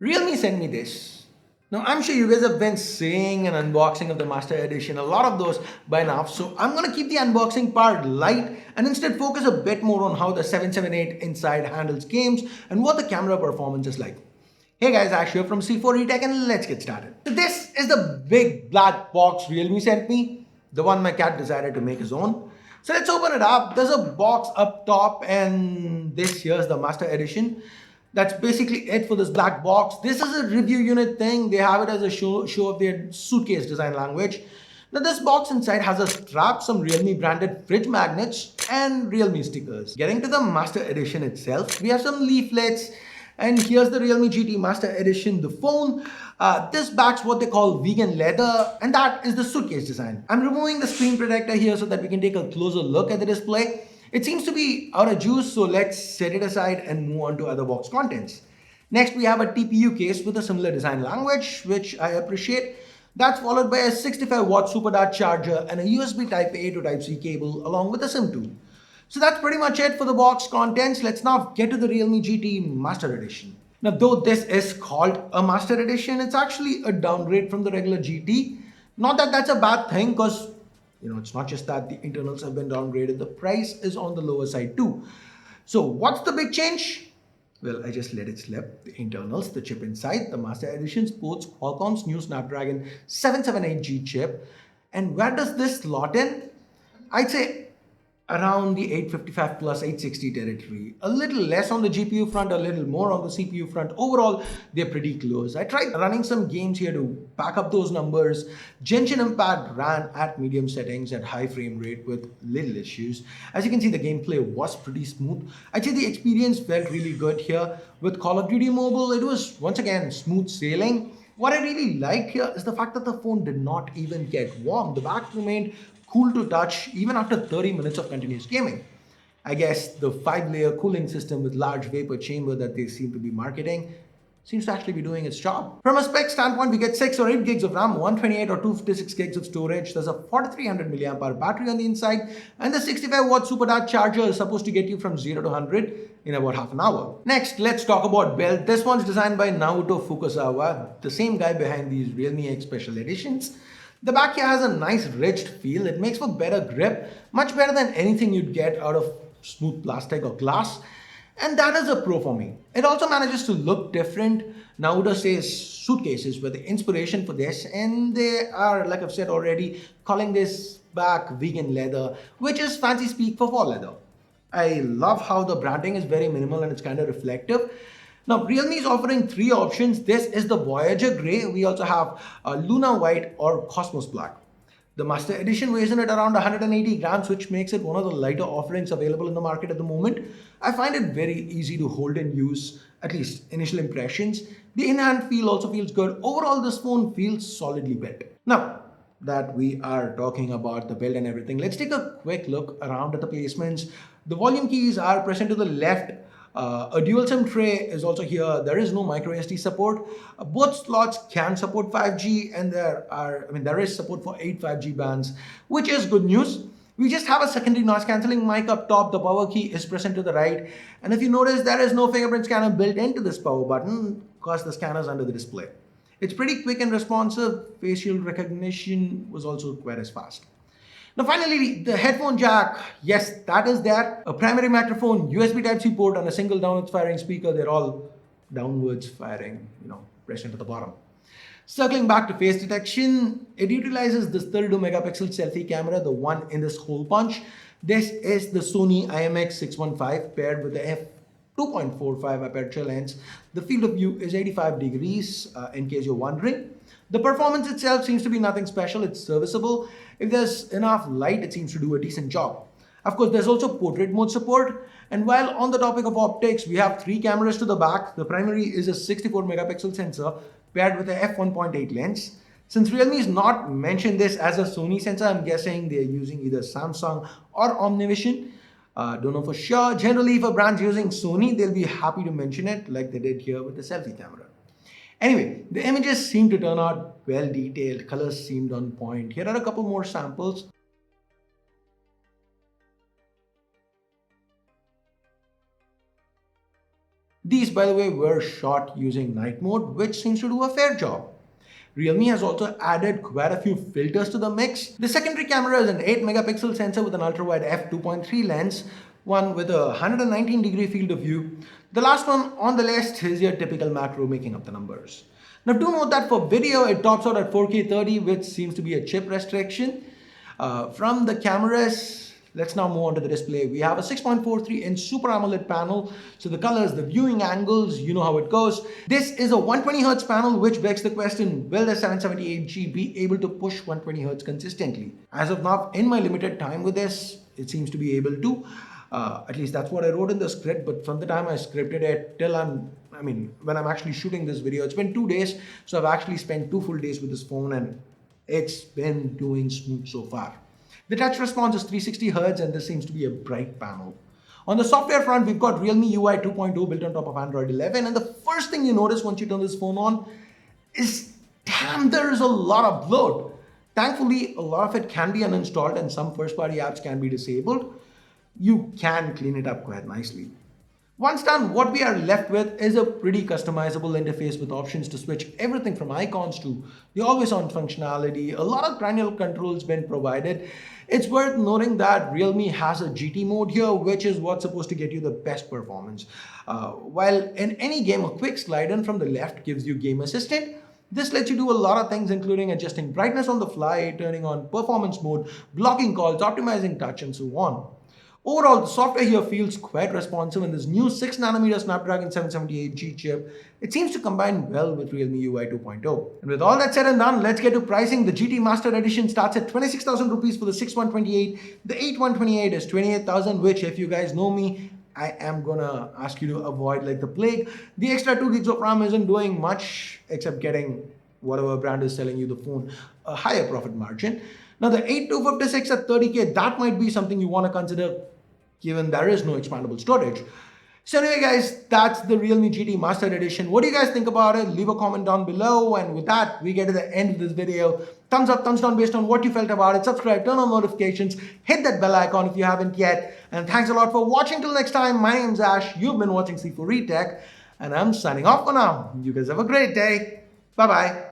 Realme sent me this. Now, I'm sure you guys have been seeing an unboxing of the Master Edition, a lot of those by now. So, I'm going to keep the unboxing part light and instead focus a bit more on how the 778 inside handles games and what the camera performance is like. Hey guys, Ash here from C4eTech and let's get started. So this is the big black box Realme sent me, the one my cat decided to make his own. So let's open it up. There's a box up top and this here's the Master Edition. That's basically it for this black box. This is a review unit thing. They have it as a show of their suitcase design language. Now this box inside has a strap, some Realme branded fridge magnets and Realme stickers. Getting to the Master Edition itself, we have some leaflets and here's the Realme GT Master Edition, the phone. This backs what they call vegan leather and that is the suitcase design. I'm removing the screen protector here so that we can take a closer look at the display. It seems to be out of juice, so let's set it aside and move on to other box contents. Next, we have a TPU case with a similar design language, which I appreciate. That's followed by a 65-watt SuperDart charger and a USB Type-A to Type-C cable along with a SIM tool. So that's pretty much it for the box contents. Let's now get to the Realme GT Master Edition. Now, though this is called a Master Edition, it's actually a downgrade from the regular GT. Not that that's a bad thing, because it's not just that the internals have been downgraded, the price is on the lower side too. So what's the big change? Well, I just let it slip. The internals, the chip inside, the Master Edition sports Qualcomm's new Snapdragon 778G chip. And where does this slot in? I'd say around the 855 plus 860 territory. A little less on the GPU front, a little more on the CPU front. Overall, they're pretty close. I tried running some games here to back up those numbers. Genshin Impact ran at medium settings at high frame rate with little issues. As you can see, the gameplay was pretty smooth. I'd say the experience felt really good here. With Call of Duty Mobile, it was once again smooth sailing. What I really liked here is the fact that the phone did not even get warm. The back remained cool to touch even after 30 minutes of continuous gaming. I guess the 5-layer cooling system with large vapor chamber that they seem to be marketing seems to actually be doing its job. From a spec standpoint, we get 6 or 8 gigs of RAM, 128 or 256 gigs of storage. There's a 4300 milliamp hour battery on the inside, and the 65-watt SuperDart charger is supposed to get you from 0 to 100 in about half an hour. Next, let's talk about build. This one's designed by Naoto Fukasawa, the same guy behind these Realme X Special Editions. The back here has a nice ridged feel. It makes for better grip, much better than anything you'd get out of smooth plastic or glass. And that is a pro for me. It also manages to look different. Naoto says suitcases were the inspiration for this, and they are, like I've said already, calling this back vegan leather, which is fancy speak for fall leather. I love how the branding is very minimal and it's kind of reflective. Now, Realme is offering 3 options. This is the Voyager Grey. We also have Luna White or Cosmos Black. The Master Edition weighs in at around 180 grams, which makes it one of the lighter offerings available in the market at the moment. I find it very easy to hold and use, at least initial impressions. The in-hand feel also feels good. Overall, this phone feels solidly built. Now, that we are talking about the build and everything, let's take a quick look around at the placements. The volume keys are present to the left. A dual SIM tray is also here. There is no micro SD support. Both slots can support 5G, and there is support for 8 5G bands, which is good news. We just have a secondary noise cancelling mic up top. The power key is present to the right, and if you notice, there is no fingerprint scanner built into this power button because the scanner is under the display. It's pretty quick and responsive. Facial recognition was also quite as fast. Now finally, the headphone jack, yes, that is there. A primary microphone, USB Type-C port, and a single downwards firing speaker. They're all downwards firing, pressed into the bottom. Circling back to face detection, it utilizes this 32 megapixel selfie camera, the one in this hole punch. This is the Sony IMX615 paired with the f2.45 aperture lens. The field of view is 85 degrees, in case you're wondering. The performance itself seems to be nothing special. It's serviceable. If there's enough light, it seems to do a decent job. Of course, there's also portrait mode support. And while on the topic of optics, we have 3 cameras to the back. The primary is a 64 megapixel sensor paired with a f1.8 lens. Since Realme is not mentioned this as a Sony sensor, I'm guessing they're using either Samsung or Omnivision. Don't know for sure. Generally, if a brand's using Sony, they'll be happy to mention it like they did here with the selfie camera. Anyway, the images seem to turn out well detailed, colors seemed on point. Here are a couple more samples. These, by the way, were shot using night mode, which seems to do a fair job. Realme has also added quite a few filters to the mix. The secondary camera is an 8 megapixel sensor with an ultra-wide f2.3 lens, one with a 119-degree field of view. The last one on the list is your typical macro, making up the numbers. Now do note that for video, it tops out at 4K 30, which seems to be a chip restriction. From the cameras, let's now move on to the display. We have a 6.43-inch Super AMOLED panel. So the colors, the viewing angles, you know how it goes. This is a 120Hz panel, which begs the question, will the 778G be able to push 120Hz consistently? As of now, in my limited time with this, it seems to be able to. At least that's what I wrote in the script, but from the time I scripted it till when I'm actually shooting this video, it's been 2 days. So I've actually spent 2 full days with this phone and it's been doing smooth so far. The touch response is 360 Hz and this seems to be a bright panel. On the software front, we've got Realme UI 2.0 built on top of Android 11. And the first thing you notice once you turn this phone on is, damn, there is a lot of bloat. Thankfully, a lot of it can be uninstalled and some first-party apps can be disabled. You can clean it up quite nicely. Once done, what we are left with is a pretty customizable interface with options to switch everything from icons to the always-on functionality. A lot of granular controls been provided. It's worth noting that Realme has a GT mode here, which is what's supposed to get you the best performance. While in any game, a quick slide in from the left gives you Game Assistant. This lets you do a lot of things, including adjusting brightness on the fly, turning on performance mode, blocking calls, optimizing touch, and so on. Overall, the software here feels quite responsive in this new 6nm Snapdragon 778G chip. It seems to combine well with Realme UI 2.0. And with all that said and done, let's get to pricing. The GT Master Edition starts at 26,000 rupees for the 6128. The 8128 is 28,000, which, if you guys know me, I am gonna ask you to avoid like the plague. The extra 2 gigs of RAM isn't doing much except getting whatever brand is selling you the phone a higher profit margin. Now the 8256 at 30K, that might be something you want to consider given there is no expandable storage. So anyway guys, that's the Realme GT Master Edition. What do you guys think about it? Leave a comment down below. And with that, we get to the end of this video. Thumbs up, thumbs down based on what you felt about it. Subscribe, turn on notifications, hit that bell icon if you haven't yet. And thanks a lot for watching. Till next time, my name's Ash. You've been watching C4 Retech and I'm signing off for now. You guys have a great day. Bye-bye.